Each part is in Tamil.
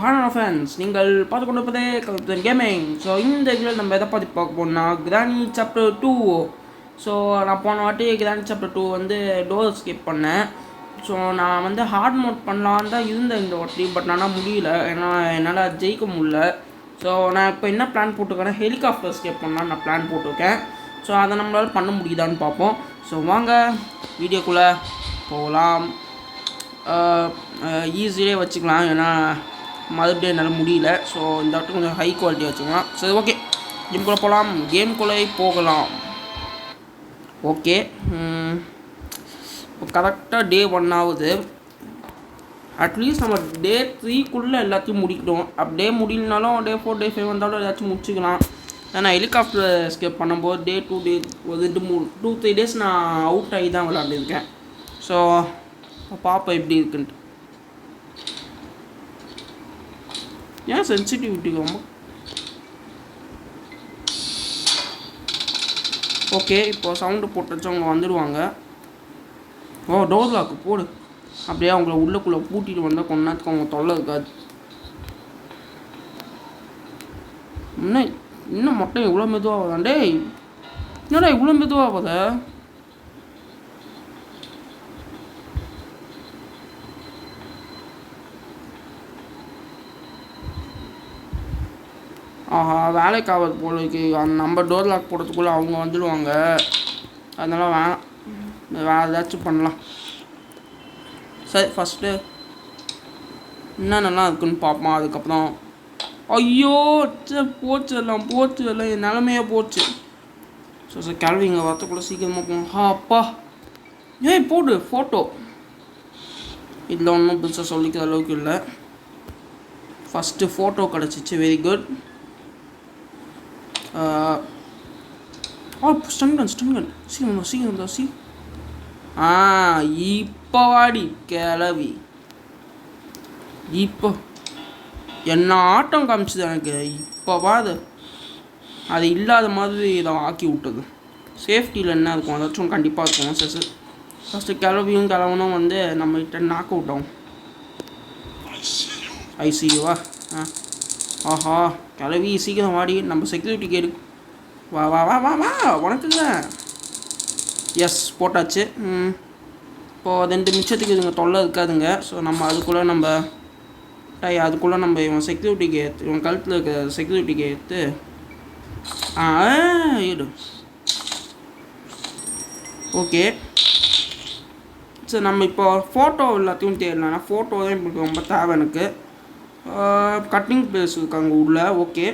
ஹலோ ஃப்ரெண்ட்ஸ், நீங்கள் பார்த்து கொண்டு இருப்பதே கல்பன் கேமிங். ஸோ இந்த இதில் நம்ம எதை பற்றி பார்க்க போனால் கிரானி சாப்டர் 2. ஸோ நான் போன வாட்டி கிரானி சாப்டர் 2 வந்து டோர் ஸ்கிப் பண்ணேன். ஸோ நான் வந்து ஹார்ட் மோட் பண்ணலான்னு தான் இருந்தேன் இந்த வாட்டி. பட் ஆனால் முடியல, ஏன்னா என்னால் ஜெயிக்க முடியல. ஸோ நான் இப்போ என்ன பிளான் போட்டிருக்கேன்னா ஹெலிகாப்டர் ஸ்கேப் பண்ணலான்னு நான் பிளான் போட்டிருக்கேன். ஸோ அதை நம்மளால் பண்ண முடியுதான்னு பார்ப்போம். ஸோ வாங்க வீடியோக்குள்ளே போகலாம். ஈஸியாக வச்சுக்கலாம், ஏன்னா மறுபடியும் என்னால் முடியல. ஸோ இந்த வாட்டி கொஞ்சம் ஹை குவாலிட்டி வச்சுக்கலாம். சரி, ஓகே, கேம்குள்ளே போகலாம். கேம்குள்ளே போகலாம். ஓகே, இப்போ கரெக்டாக டே 1 ஆகுது. அட்லீஸ்ட் நம்ம டே 3க்குள்ளே எல்லாத்தையும் முடிக்கணும். டே முடியலனாலும் டே 4 டே 5 வந்தாலும் ஏதாச்சும் முடிச்சுக்கலாம். ஏன்னா ஹெலிகாப்டர் எஸ்கேப் பண்ணும்போது டே 2 டே ஒரு 2-3 டேஸ் நான் அவுட் ஆகி தான் விளாண்டுருக்கேன். ஸோ பார்ப்போம் எப்படி இருக்குன்ட்டு. ஏன் சென்சிட்டிவிட்டி ரொம்ப ஓகே. இப்போ சவுண்டு போட்டுச்சு, அவங்க வந்துடுவாங்க. ஓ, டோர் லாக்கு போடு. அப்படியே அவங்கள உள்ளுக்குள்ளே பூட்டிட்டு வந்தால் கொஞ்ச நேரத்துக்கு அவங்க தொல்லை இருக்காது. இன்னும் மட்டும் இவ்வளோ மெதுவாக டேய், என்னடா இவ்வளோ மெதுவாகுத? ஆஹா, வேலைக்கு ஆகாது போலக்கு. நம்ம டோர் லாக் போடுறதுக்குள்ளே அவங்க வந்துடுவாங்க. அதனால் வேறு ஏதாச்சும் பண்ணலாம். சரி, ஃபஸ்ட்டு என்னென்னலாம் இருக்குன்னு பார்ப்போம். அதுக்கப்புறம் ஐயோ போச்சு எல்லாம் என் நிலமையே போச்சு. ஸோ சார் கிளவி இங்கே வரத்துக்குள்ளே சீக்கிரமாக போகணும். அப்பா, ஏய் போடு ஃபோட்டோ. இதில் ஒன்றும் புதுசாக சொல்லிக்கிற அளவுக்கு இல்லை. ஃபஸ்ட்டு ஃபோட்டோ கிடச்சிச்சு, வெரி குட். ஸ்டன்கன் சீக்கிரம் தான் இப்போ வாடி கிளவி. இப்போ என்ன ஆட்டம் காமிச்சது எனக்கு. இப்போ வாது அது இல்லாத மாதிரி இதை ஆக்கி விட்டது. சேஃப்டியில் என்ன இருக்கும், அதாச்சும் கண்டிப்பாக இருக்கும். சரி, ஃபஸ்ட்டு கிளவியும் வந்து நம்மகிட்ட நாக் அவுட் ஆகும். ஐசியூவா? ஆஹா, கிளவி சீக்கிரம் வாடி. நம்ம செக்யூரிட்டி கேடு. வா வா வா வா வா உனக்குங்க. எஸ், போட்டாச்சு. இப்போது 2 நிமிஷத்துக்கு இதுங்க தொல்லை இருக்காதுங்க. ஸோ நம்ம அதுக்குள்ளே இவன் செக்யூரிட்டிக்கு ஏற்று, இவன் கழுத்தில் இருக்க செக்யூரிட்டிக்கு ஏற்று இடு. ஓகே, சரி, நம்ம இப்போ ஃபோட்டோ எல்லாத்தையும் தேடலாம். ஃபோட்டோ தான் இப்போ ரொம்ப தேவை எனக்கு. கட்டிங் பிளேஸ் இருக்காங்க உள்ள. ஓகே,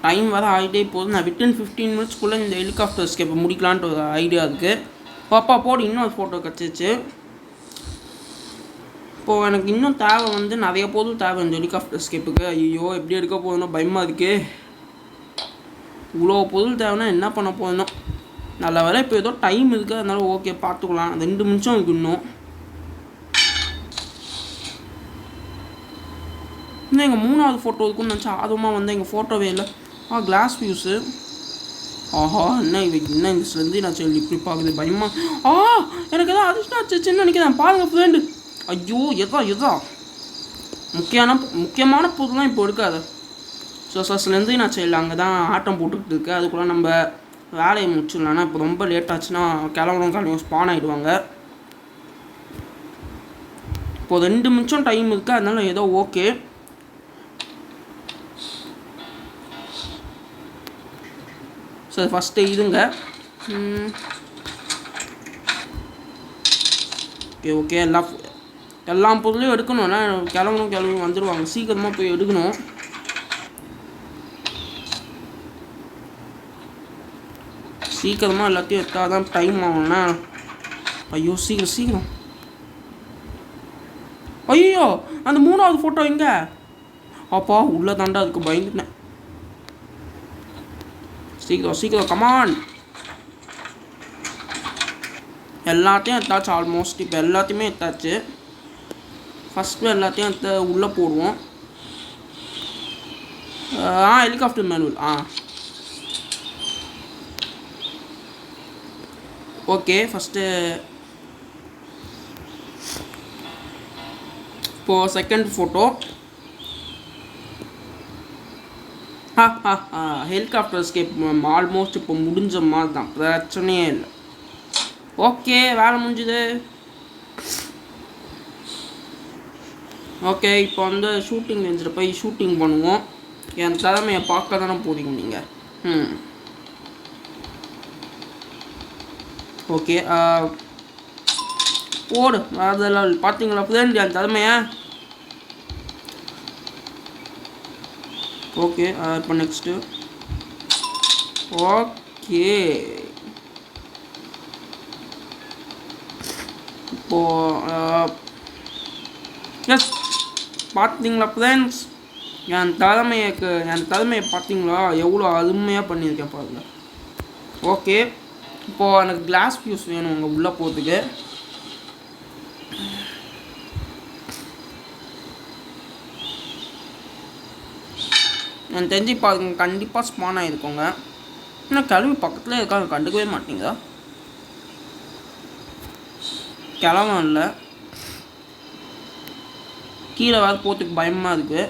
டைம் வேறு ஆகிட்டே போகுது. நான் வித்தின் 15 மினிட்ஸ்க்குள்ளே இந்த ஹெலிகாப்டர் எஸ்கேப்பை முடிக்கலான்ட்டு ஒரு ஐடியா இருக்குது. பாப்பா போடு, இன்னும் ஃபோட்டோ கிடச்சிச்சு. இப்போது எனக்கு இன்னும் தேவை வந்து நிறைய பொருள் தேவை இந்த ஹெலிகாப்டர் எஸ்கேப்புக்கு. ஐயோ, எப்படி எடுக்க போகணும் பயமாக இருக்கு. இவ்வளோ பொருள் தேவைன்னா என்ன பண்ண போகணும். நல்ல வேலை இப்போ ஏதோ டைம் இருக்குது, அதனால ஓகே பார்த்துக்கலாம். 2 நிமிஷம் இருக்குது இன்னும். இன்னும் எங்கள் 3வது ஃபோட்டோ இருக்குன்னு நினச்சா ஆர்வமாக வந்து எங்கள் ஃபோட்டோவே இல்லை. Class views. ஆஹா, என்ன இந்த ஸ்லெந்தி நான் சொல்லி இப்படி பார்க்குது பயமா. எனக்கு எதாவது அதிர்ஷ்டம் ஆச்சுன்னு நினைக்கிறேன். பாருங்கள் ஃப்ரெண்டு. ஐயோ, எதா முக்கியமான பொருள் தான் இப்போ எடுக்காது. ஸோ ஸ்லெந்தி நான் சொல்லி அங்கே தான் ஆட்டம் போட்டுக்கிட்டு இருக்கு. அதுக்குள்ளே நம்ம வேலையை முடிச்சிடலான்னா இப்போ ரொம்ப லேட் ஆச்சுன்னா கிளம்பும் ஸ்பான் ஆகிடுவாங்க. இப்போது 2 நிமிஷம் டைம் இருக்குது, அதனால ஏதோ ஓகே. சரி, ஃபஸ்ட்டு இதுங்க. ஓகே, எல்லா பொருளையும் எடுக்கணும்னா கிளம்பி வந்துடுவாங்க. சீக்கிரமாக போய் எடுக்கணும். சீக்கிரமாக எல்லாத்தையும் எடுத்தால் தான் டைம் ஆகும்னா. ஐயோ, சீக்கிரம். ஐயோ, அந்த 3வது ஃபோட்டோ எங்கே? அப்பா, உள்ளே தாண்டா அதுக்கு பயந்துட்டேன். சீக்கிரம் கமான். எல்லாத்தையும் எடுத்தாச்சு ஆல்மோஸ்ட். இப்போ எல்லாத்தையுமே எடுத்தாச்சு. ஃபஸ்ட்டு எல்லாத்தையும் எடுத்து உள்ளே போடுவோம். Helicopter manual. ஓகே, ஃபஸ்ட்டு இப்போது second photo. Helicopter escape almost இப்போ முடிஞ்ச மாதிரி தான், பிரச்சனையே இல்லை. ஓகே, வேலை முடிஞ்சுது. ஓகே, இப்போ வந்து ஷூட்டிங் ரேஞ்சில் போய் ஷூட்டிங் பண்ணுவோம். என் திறமையை பார்க்க தானே போறீங்க நீங்கள். ஓகே, போடு. அதெல்லாம் பார்த்தீங்களா ஃப்ரெண்ட் என் திறமையா? ஓகே, இப்போ நெக்ஸ்ட்டு. ஓகே, இப்போது எஸ், பார்த்தீங்களா ஃப்ரெண்ட்ஸ் என் திறமையை பார்த்தீங்களா எவ்வளோ அருமையாக பண்ணியிருக்கேன் பாருங்க. ஓகே, இப்போது எனக்கு கிளாஸ் ஃபியூஸ் வேணும் உங்கள் உள்ளே போகிறதுக்கு. எனக்கு தெரிஞ்சு பாருங்க கண்டிப்பாக ஸ்பான் ஆகிருக்கோங்க. இன்னும் கிளம்பி பக்கத்தில் இருக்காங்க, கண்டுக்கவே மாட்டீங்களா? கிளம்பும் இல்லை, கீழே வேறு போகிறதுக்கு பயமாக இருக்குது.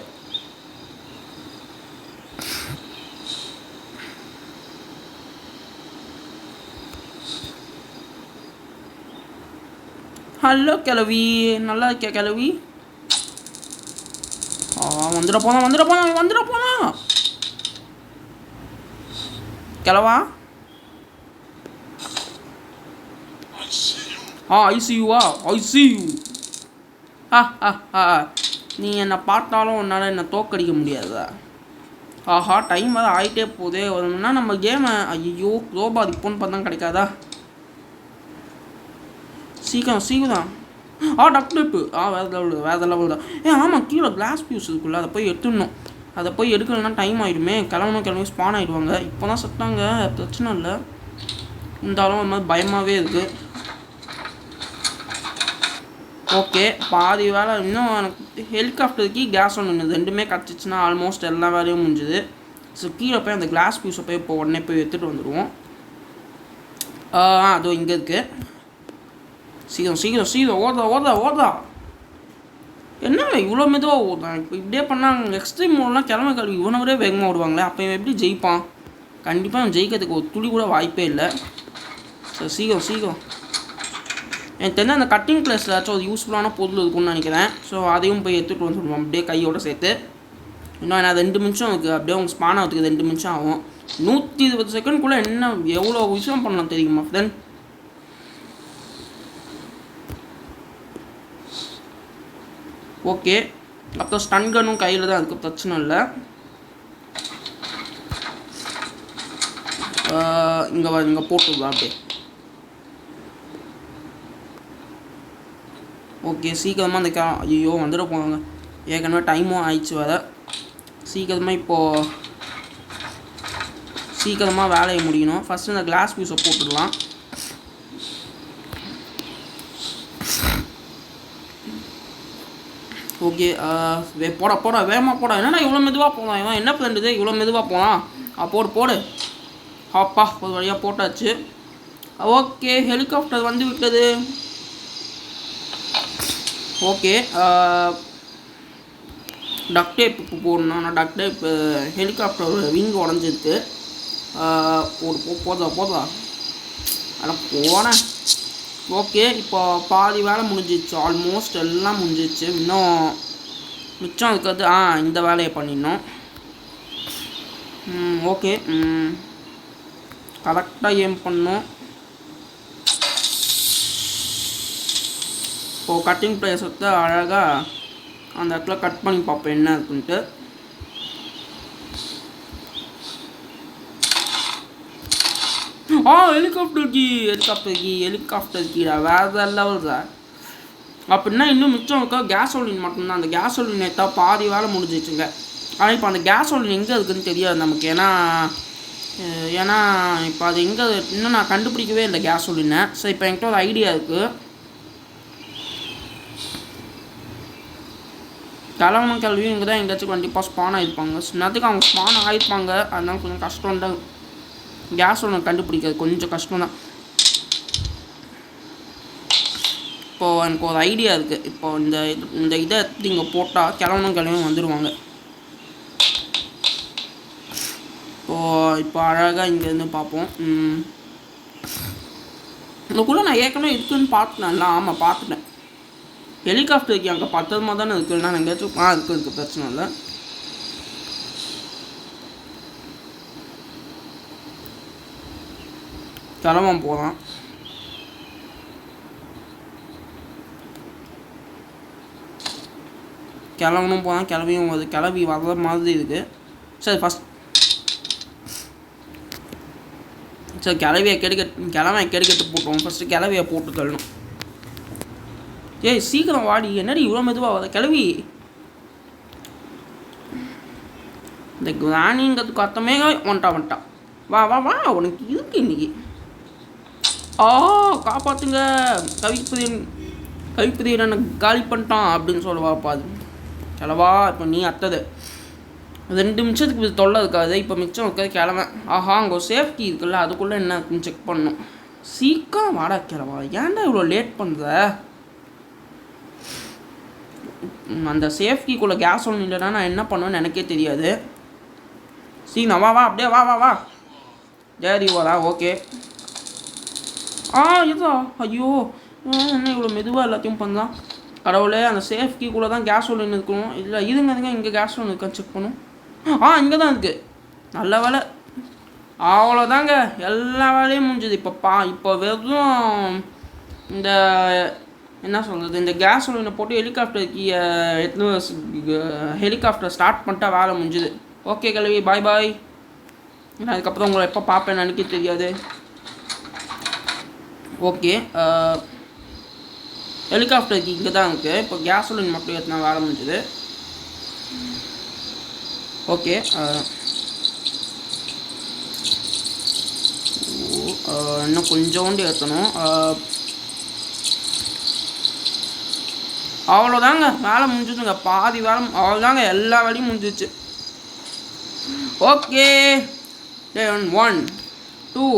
ஹலோ கிளவி, நல்லா இருக்கியா கிளவி? வந்துட போனா கிளவா. ஐசியூவா? ஐசியூ. நீ என்னை பார்த்தாலும் உன்னால் என்னை தோக்கடிக்க முடியாதா? ஆஹா, டைம் வேறு ஆகிட்டே போதே. வரும்னா நம்ம கேமை ஐயோ ரோபா இப்போன்னு பார்த்தா கிடைக்காதா? சீக்கிரம். டக்டப்பு. வேறு லெவல் தான். ஆமாம், கீழே கிளாஸ் பியூஸ் இருக்குல்ல, அதை போய் எடுத்துடணும். அதை போய் எடுக்கலைன்னா டைம் ஆகிடுமே. கிளம்பி ஸ்பான் ஆகிடுவாங்க. இப்போ தான் சத்தாங்க, பிரச்சனை இல்லை. இருந்தாலும் ஒரு மாதிரி பயமாகவே இருக்குது. ஓகே, பாதி வேலை இன்னும். எனக்கு ஹெலிகாப்டருக்கு கேஸ் ஒன்று ரெண்டுமே கிடச்சிச்சின்னா ஆல்மோஸ்ட் எல்லா வேலையும் முடிஞ்சுது. ஸோ கீழே போய் அந்த கிளாஸ் பியூஸை போய் இப்போ உடனே போய் எடுத்துகிட்டு வந்துடுவோம். அதோ இங்கே இருக்குது. சீக்கிரம் ஓடுதா. என்ன இவ்வளோ மெதுவாக ஓடுதான்? இப்போ இப்படியே பண்ணால் எக்ஸ்ட்ரீம் மோட்லாம் கிளம்பி இவனவரே வேகமாக ஓடுவாங்களே, அப்போ இவன் எப்படி ஜெயிப்பான்? கண்டிப்பாக அவன் ஜெயிக்கிறதுக்கு ஒரு துளி கூட வாய்ப்பே இல்லை. ஸோ சீக்கிரம். எனக்கு தெரிஞ்ச அந்த கட்டிங் பிளேஸில் ஏதாச்சும் ஒரு யூஸ்ஃபுல்லான பொருள் இருக்கும்னு நினைக்கிறேன். ஸோ அதையும் போய் எடுத்துகிட்டு வந்துடுவோம் அப்படியே கையோடு சேர்த்து. இன்னும் என்ன 2 நிமிஷம் இருக்குது, அப்படியே அவங்க ஸ்பான் ஆகிறதுக்கு 2 நிமிஷம் ஆகும். 120 செகண்ட்குள்ளே என்ன எவ்வளோ விஷயம் பண்ணலாம் தெரியுமா தென்? ஓகே, அப்போ ஸ்டன் கன்னும் கையில் தான் இருக்குது, பிரச்சனை இல்லை. இங்கே போட்டுருலாம் அப்படியே. ஓகே, சீக்கிரமாக அந்த ஐயோ வந்துட போனாங்க. ஏற்கனவே டைமும் ஆயிடுச்சு வேறு. சீக்கிரமாக வேலையை முடியணும். ஃபஸ்ட்டு இந்த கிளாஸ் பீஸை போட்டுடலாம். ஓகே, போட வேகமாக போட. என்னன்னா இவ்வளோ மெதுவாக போகலாம்? இவன் என்ன பண்ணுறது இவ்வளோ மெதுவாக போகலாம்? போடு. அப்பா ஒரு வழியாக போட்டாச்சு. ஓகே, ஹெலிகாப்டர் வந்து விட்டது. ஓகே, டக் டேப் இப்போ போடணும். நான் டக் டேப் ஹெலிகாப்டர் விங் உடஞ்சிருக்கு. போதா அதான் போனேன். ஓகே, இப்போ பாதி வேலை முடிஞ்சிச்சு, ஆல்மோஸ்ட் எல்லாம் முடிஞ்சிச்சு. இன்னும் மிச்சம் இருக்கிறது இந்த வேலையை பண்ணிடணும். ஓகே, கரெக்டாக ஏம் பண்ணணும். இப்போது கட்டிங் பிளேஸை அழகாக அந்த இடத்துல கட் பண்ணி பார்ப்பேன் என்ன இருக்குன்ட்டு. ஹெலிகாப்டர் கீழே வேறு லெவல் சார். அப்படின்னா இன்னும் மிச்சம் இருக்கா கேஸோலின் மட்டும்தான். அந்த கேஸோலின் நேற்றா பாதி வேலை முடிஞ்சிச்சுங்க. ஆனால் இப்போ அந்த கேஸோலின் எங்கே இருக்குதுன்னு தெரியாது நமக்கு. ஏன்னா இப்போ அது எங்கே இன்னும் நான் கண்டுபிடிக்கவே இல்லை கேஸோலினை. ஸோ இப்போ என்கிட்ட ஒரு ஐடியா இருக்குது. கிளவியும் இங்கே தான் எங்கேயாச்சும் கண்டிப்பாக ஸ்பான் ஆகிருப்பாங்க. நேரத்துக்கு அவங்க ஸ்பான் ஆகிருப்பாங்க. அதனால கொஞ்சம் கஷ்டம் தான் கேஸ் ஒன்று கண்டுபிடிக்கிறது, கொஞ்சம் கஷ்டம் தான். இப்போது எனக்கு ஒரு ஐடியா இருக்குது. இப்போது இந்த இதை எடுத்து இங்கே போட்டால் கிளம்பும் வந்துடுவாங்க. இப்போ அழகாக இங்கேருந்து பார்ப்போம். இதுக்குள்ளே நான் ஏற்கனவே இருக்குதுன்னு பார்த்துட்டேன்ல. ஆமாம், பார்த்துட்டேன். ஹெலிகாப்டருக்கு அங்கே பத்திரமா தானே இருக்குது. நான் எங்கேயாச்சும் இருக்குது, பிரச்சனை இல்லை. கிளம்ப போகலாம். கிளம்பணும் போகலாம். கிளம்பியும் வருது. கிளம்பி வர்ற மாதிரி இருக்குது. சரி, சரி கிளவியை கெடுக்கட்டு போட்டோம். ஃபஸ்ட்டு கிளவியை போட்டு தள்ளணும். ஏய் சீக்கிரம் வாடி. என்னடி இவ்வளோ மெதுவாக வர கிளவி? இந்த கிராணிங்கிறதுக்கு அர்த்தமே வந்துட்டா. வா வா வா, உனக்கு இருக்கு இன்னைக்கு. காப்பாற்றுங்க. கவிப்பிரியன் என்னை காலி பண்ணிட்டான் அப்படின்னு சொல்லுவாப்பா. அது கிளவா. இப்போ நீ அத்தது 2 நிமிஷத்துக்கு இது தொல்லை இருக்காது. இப்போ மிச்சம் இருக்காது. கிளம்ப. அங்கே ஒரு சேஃப்டி இருக்குல்ல, அதுக்குள்ளே என்ன இருக்குன்னு செக் பண்ணணும். சீக்கிரம் வாடா கிளவா. ஏன்டா இவ்வளோ லேட் பண்ணுற? அந்த சேஃப்டிக்குள்ளே கேஸ் ஒன்றும் இல்லைன்னா நான் என்ன பண்ணுவேன்னு எனக்கே தெரியாது. சீனா வா அப்படியே வா. ஜெயதி வாடா. ஓகே. இதா. ஐயோ, என்ன இவ்வளோ மெதுவாக எல்லாத்தையும் பண்ணலாம். கடவுளே, அந்த சேஃப்டிக்குள்ளே தான் கேஸ் ஒன்று இருக்கணும். இல்லை இதுங்க இங்கே கேஸ் ஒன்று இருக்கான்னு செக் பண்ணும். இங்கே தான் இருக்குது. நல்ல வேலை. அவ்வளோதாங்க, எல்லா வேலையும் முடிஞ்சுது. இப்போ வெறும் இந்த என்ன சொல்கிறது, இந்த கேஸ் ஒன்று போட்டு ஹெலிகாப்டர் ஸ்டார்ட் பண்ணிட்டா வேலை முடிஞ்சுது. ஓகே கல்வி, பாய். நான் அதுக்கப்புறம் உங்களை எப்போ பார்ப்பேன்னு எனக்கு தெரியாது. ஓகே, ஹெலிகாப்டருக்கு இங்கே தான் இருக்குது. இப்போ கேஸ் ஒன்று மட்டும் எத்தனை வேலை முடிஞ்சுது. ஓகே, இன்னும் கொஞ்சோண்டு ஏற்றணும். அவ்வளோதாங்க, வேலை முடிஞ்சுதுங்க. பாதி வேலை அவ்வளோதாங்க, எல்லா வேலையும் முடிஞ்சிச்சு. Okay, 1 2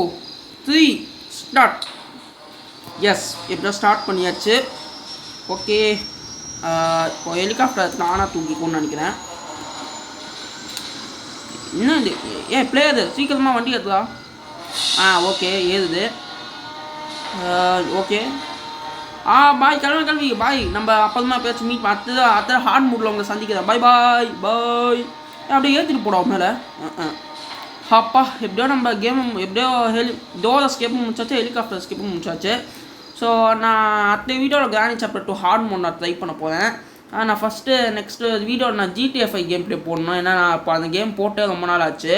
3 start. எஸ், இப்போ ஸ்டார்ட் பண்ணியாச்சு. ஓகே, இப்போ ஹெலிகாப்டர் நானாக தூக்கிக்கணும்னு நினைக்கிறேன். இன்னும் பிளேயரு சீக்கிரமாக வண்டி ஏற்றுதா? ஓகே, ஏறுது. ஓகே, பாய் கிளம்பி பாய். நம்ம அப்புறமா பேச்சு மீட் அடுத்த ஹார்ட் மூடில் உங்களை சந்திக்கிறேன். பாய். அப்படியே ஏற்றிட்டு போடுவோம் மேலே. அப்பா, எப்படியோ நம்ம எப்படியோ டோர் ஸ்கேப்பும் முடிச்சாச்சு, ஹெலிகாப்டர் ஸ்கேப்பும் முடிச்சாச்சு. ஸோ நான் அடுத்த வீடியோவில் கிரானி சாப்டர் 2 ஹார்ட் மோட் நான் ட்ரை பண்ண போகிறேன். நான் நெக்ஸ்ட்டு வீடியோவில் நான் GTA 5 கேம் ப்ளே போடணும். ஏன்னா நான் இப்போ அந்த கேம் போட்டே ரொம்ப நாள் ஆச்சு.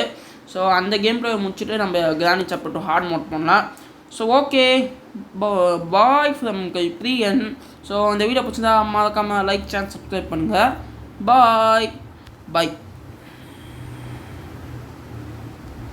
ஸோ அந்த கேம் ப்ளே முடிச்சுட்டு நம்ம கிரானி சாப்டர் 2 ஹார்ட் மோட் பண்ணலாம். ஸோ ஓகே, பாய் ஃப்ரம் கைப்ரியன். ஸோ இந்த வீடியோ பிடிச்சிருந்தா மறக்காமல் லைக், சேனல் சப்ஸ்கிரைப் பண்ணுங்கள். பாய்.